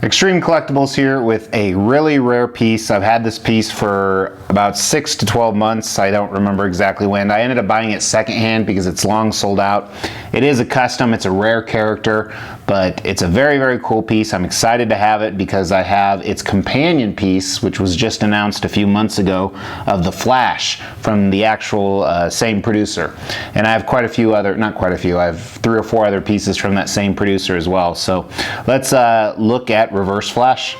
Extreme Collectibles here with a really rare piece. I've had this piece for about 6 to 12 months. I don't remember exactly when. I ended up buying it secondhand because it's long sold out. It is a custom, it's a rare character, but it's a very, very cool piece. I'm excited to have it because I have its companion piece, which was just announced a few months ago, of The Flash from the actual same producer. And I have quite a few other, not quite a few, I have 3 or 4 other pieces from that same producer as well. So let's look at Reverse Flash.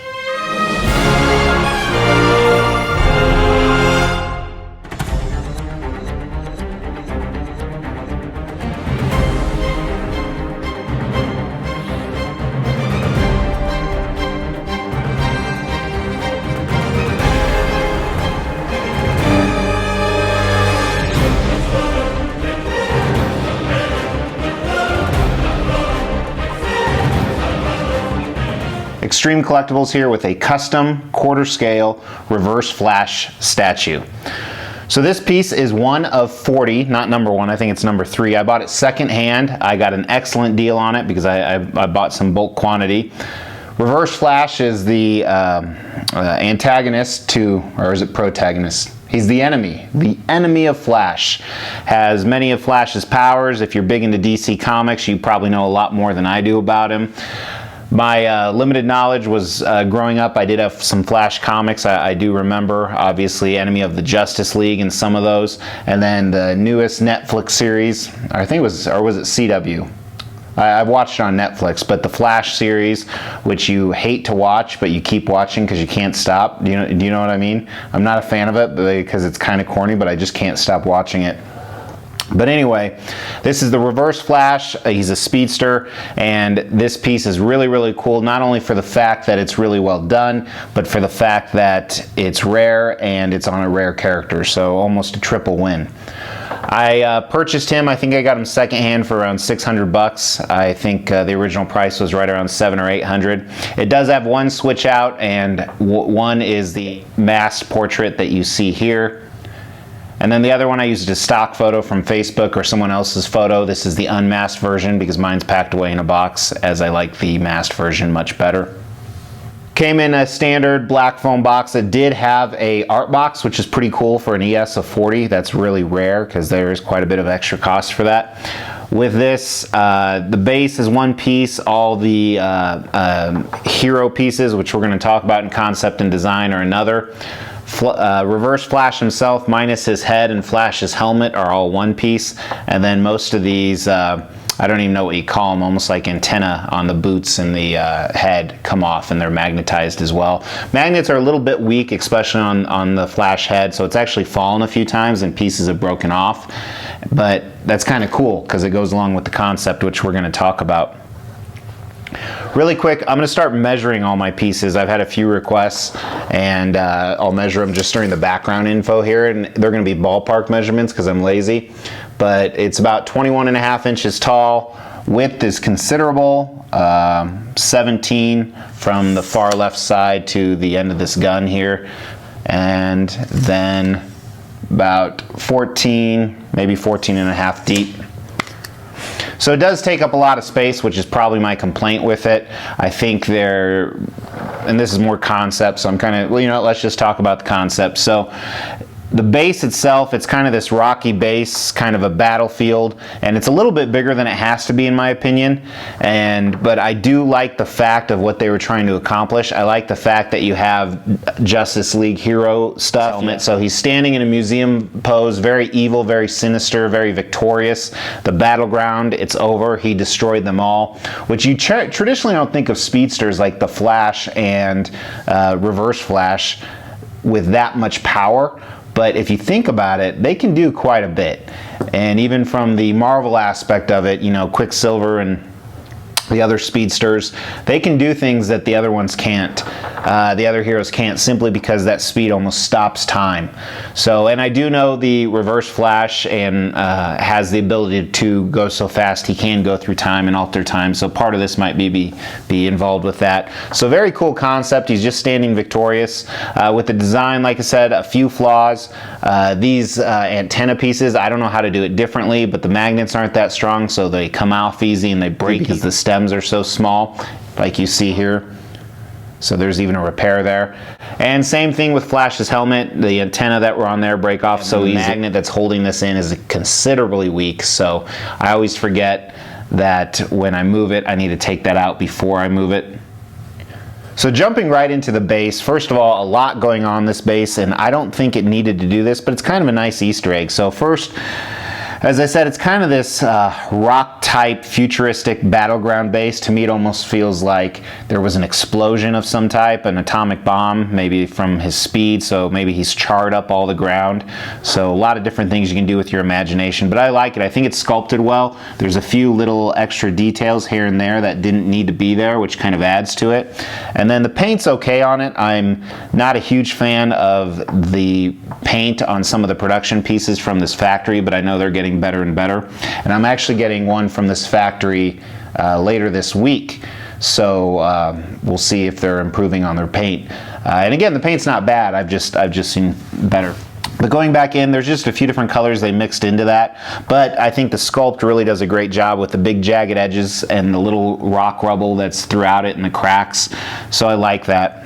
Extreme Collectibles here with a custom quarter scale Reverse Flash statue. So this piece is one of 40, not number 1, I think it's number 3. I bought it secondhand. I got an excellent deal on it because I bought some bulk quantity. Reverse Flash is the antagonist to, or is it protagonist? He's the enemy of Flash. Has many of Flash's powers. If you're big into DC Comics, you probably know a lot more than I do about him. My limited knowledge was growing up, I did have some Flash comics. I do remember, obviously, Enemy of the Justice League and some of those. And then the newest Netflix series, I think it was, or was it CW? I've watched it on Netflix, but the Flash series, which you hate to watch, but you keep watching because you can't stop. Do you know what I mean? I'm not a fan of it because it's kind of corny, but I just can't stop watching it. But anyway, this is the Reverse Flash. He's a speedster, and this piece is really, really cool, not only for the fact that it's really well done, but for the fact that it's rare and it's on a rare character, so almost a triple win. I purchased him, I think I got him secondhand for around 600 bucks. I think the original price was right around 700 or 800. It does have one switch out, and one is the masked portrait that you see here. And then the other one I used a stock photo from Facebook or someone else's photo. This is the unmasked version because mine's packed away in a box, as I like the masked version much better. Came in a standard black foam box. It did have a art box, which is pretty cool for an ES of 40. That's really rare because there is quite a bit of extra cost for that. With this, the base is one piece. All the hero pieces, which we're going to talk about in concept and design, are another. Reverse Flash himself, minus his head and Flash's helmet, are all one piece. And then most of these, I don't even know what you call them, almost like antenna on the boots and the head come off, and they're magnetized as well. Magnets are a little bit weak, especially on the Flash head, so it's actually fallen a few times and pieces have broken off. But that's kind of cool because it goes along with the concept, which we're going to talk about. Really quick, I'm going to start measuring all my pieces. I've had a few requests, and I'll measure them just during the background info here, and they're going to be ballpark measurements because I'm lazy. But it's about 21.5 inches tall. Width is considerable, 17 from the far left side to the end of this gun here, and then about 14, maybe 14.5 deep. So it does take up a lot of space, which is probably my complaint with it. I think and this is more concept, so I'm kind of, well, you know, let's just talk about the concept. So the base itself, it's kind of this rocky base, kind of a battlefield, and it's a little bit bigger than it has to be in my opinion. But I do like the fact of what they were trying to accomplish. I like the fact that you have Justice League hero stuff. Yeah. So he's standing in a museum pose, very evil, very sinister, very victorious. The battleground, it's over. He destroyed them all, which you traditionally don't think of speedsters like the Flash and Reverse Flash with that much power. But if you think about it, they can do quite a bit. And even from the Marvel aspect of it, you know, Quicksilver and the other speedsters, they can do things that the other ones can't. The other heroes can't, simply because that speed almost stops time. So, and I do know the Reverse Flash and has the ability to go so fast he can go through time and alter time. So part of this might be involved with that. So very cool concept. He's just standing victorious. With the design, like I said, a few flaws. These antenna pieces, I don't know how to do it differently, but the magnets aren't that strong, so they come off easy and they break because the stems are so small, like you see here. So there's even a repair there. And same thing with Flash's helmet. The antenna that were on there break off so easy. The magnet that's holding this in is considerably weak, so I always forget that when I move it, I need to take that out before I move it. So jumping right into the base, first of all, a lot going on this base, and I don't think it needed to do this, but it's kind of a nice Easter egg. So first, as I said, it's kind of this rock-type, futuristic battleground base. To me, it almost feels like there was an explosion of some type, an atomic bomb, maybe from his speed, so maybe he's charred up all the ground. So a lot of different things you can do with your imagination, but I like it. I think it's sculpted well. There's a few little extra details here and there that didn't need to be there, which kind of adds to it. And then the paint's okay on it. I'm not a huge fan of the paint on some of the production pieces from this factory, but I know they're getting better and better. And I'm actually getting one from this factory later this week, so we'll see if they're improving on their paint. And again, the paint's not bad. I've just seen better. But going back in, there's just a few different colors they mixed into that. But I think the sculpt really does a great job with the big jagged edges and the little rock rubble that's throughout it and the cracks. So I like that.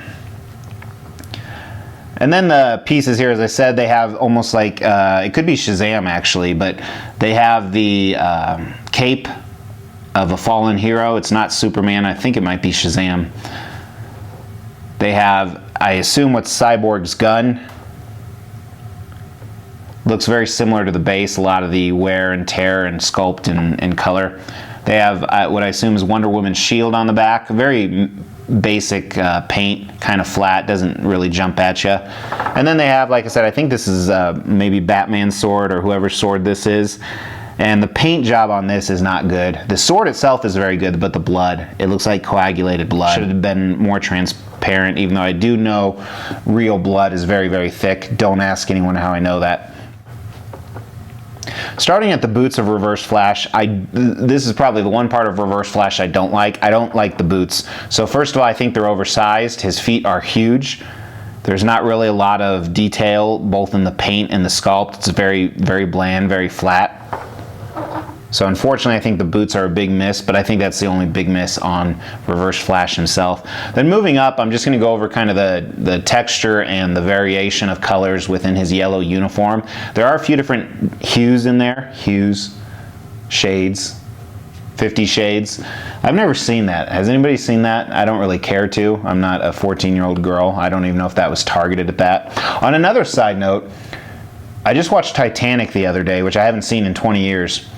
And then the pieces here, as I said, they have almost like, it could be Shazam actually, but they have the cape of a fallen hero. It's not Superman, I think it might be Shazam. They have, I assume, what's Cyborg's gun. Looks very similar to the base, a lot of the wear and tear and sculpt and color. They have what I assume is Wonder Woman's shield on the back, very basic paint, kind of flat, doesn't really jump at you. And then they have, like I said, I think this is maybe Batman's sword or whoever's sword this is. And the paint job on this is not good. The sword itself is very good, but the blood, it looks like coagulated blood. Should have been more transparent, even though I do know real blood is very, very thick. Don't ask anyone how I know that. Starting at the boots of Reverse Flash, this is probably the one part of Reverse Flash I don't like. I don't like the boots. So first of all, I think they're oversized. His feet are huge. There's not really a lot of detail, both in the paint and the sculpt. It's very, very bland, very flat. So unfortunately, I think the boots are a big miss, but I think that's the only big miss on Reverse Flash himself. Then moving up, I'm just going to go over kind of the texture and the variation of colors within his yellow uniform. There are a few different hues in there. Hues, shades, 50 Shades. I've never seen that. Has anybody seen that? I don't really care to. I'm not a 14-year-old girl. I don't even know if that was targeted at that. On another side note, I just watched Titanic the other day, which I haven't seen in 20 years.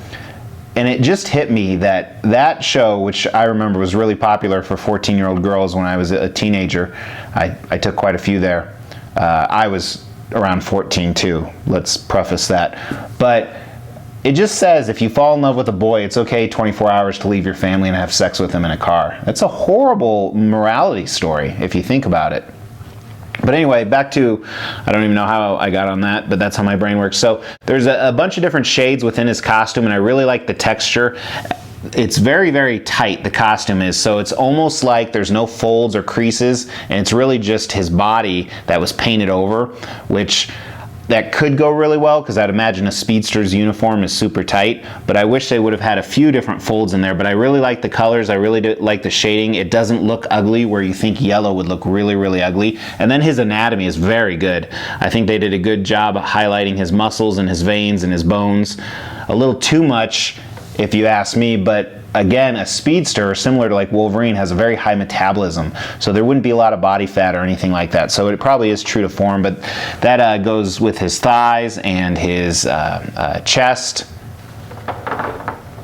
And it just hit me that that show, which I remember was really popular for 14-year-old girls when I was a teenager, I took quite a few there. I was around 14 too, let's preface that. But it just says if you fall in love with a boy, it's okay 24 hours to leave your family and have sex with him in a car. That's a horrible morality story if you think about it. But anyway, back to, I don't even know how I got on that, but that's how my brain works. So there's a bunch of different shades within his costume, and I really like the texture. It's very, very tight, the costume is, so it's almost like there's no folds or creases, and it's really just his body that was painted over, which that could go really well because I'd imagine a speedster's uniform is super tight, but I wish they would have had a few different folds in there. But I really like the colors, I really like the shading. It doesn't look ugly where you think yellow would look really, really ugly. And then his anatomy is very good. I think they did a good job of highlighting his muscles and his veins and his bones. A little too much if you ask me, but again, a speedster, similar to like Wolverine, has a very high metabolism, so there wouldn't be a lot of body fat or anything like that. So it probably is true to form, but that goes with his thighs and his chest,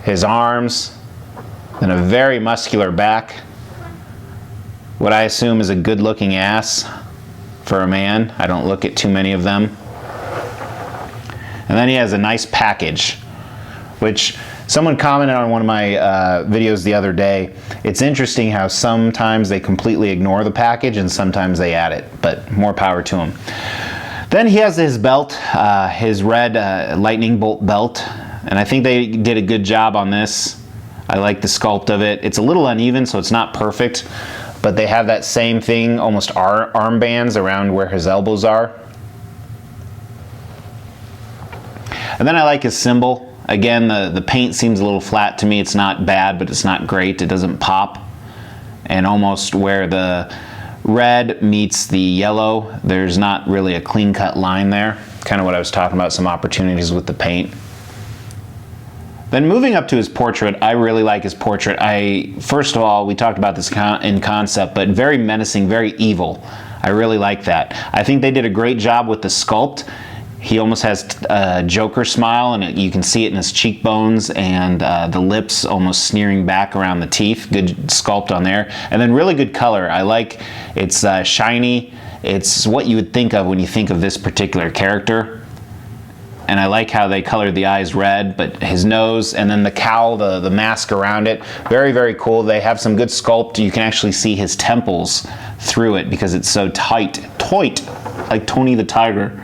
his arms, and a very muscular back. What I assume is a good-looking ass for a man. I don't look at too many of them. And then he has a nice package, which someone commented on one of my videos the other day. It's interesting how sometimes they completely ignore the package and sometimes they add it, but more power to him. Then he has his belt, his red lightning bolt belt, and I think they did a good job on this. I like the sculpt of it. It's a little uneven, so it's not perfect, but they have that same thing, almost armbands around where his elbows are. And then I like his symbol. Again, the paint seems a little flat to me. It's not bad, but it's not great. It doesn't pop. And almost where the red meets the yellow. There's not really a clean-cut line there. Kind of what I was talking about, some opportunities with the paint. Then moving up to his portrait, I really like his portrait. First of all, we talked about this in concept, but very menacing, very evil. I really like that. I think they did a great job with the sculpt. He almost has a Joker smile, and you can see it in his cheekbones and the lips almost sneering back around the teeth. Good sculpt on there. And then really good color. I like it's shiny. It's what you would think of when you think of this particular character. And I like how they colored the eyes red, but his nose and then the cowl, the mask around it, very, very cool. They have some good sculpt. You can actually see his temples through it because it's so tight, like Tony the Tiger.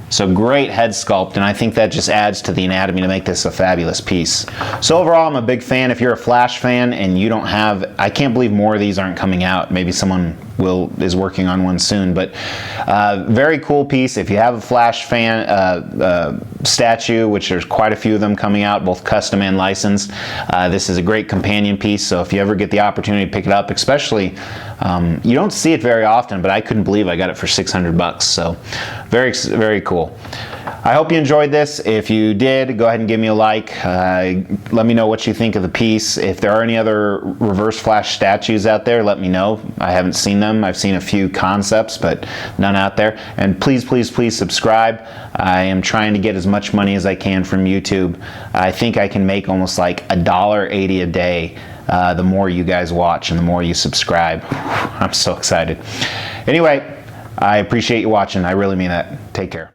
So great head sculpt, and I think that just adds to the anatomy to make this a fabulous piece. So overall, I'm a big fan. If you're a Flash fan and you don't have, I can't believe more of these aren't coming out. Maybe someone is working on one soon, but very cool piece. If you have a Flash fan statue, which there's quite a few of them coming out, both custom and licensed, this is a great companion piece. So if you ever get the opportunity to pick it up, especially, you don't see it very often, but I couldn't believe I got it for 600 bucks. So very, very cool. I hope you enjoyed this. If you did, go ahead and give me a like. Let me know what you think of the piece. If there are any other Reverse Flash statues out there, let me know. I haven't seen them. I've seen a few concepts, but none out there. And please, please, please subscribe. I am trying to get as much money as I can from YouTube. I think I can make almost like $1.80 a day the more you guys watch and the more you subscribe. I'm so excited. Anyway, I appreciate you watching. I really mean that. Take care.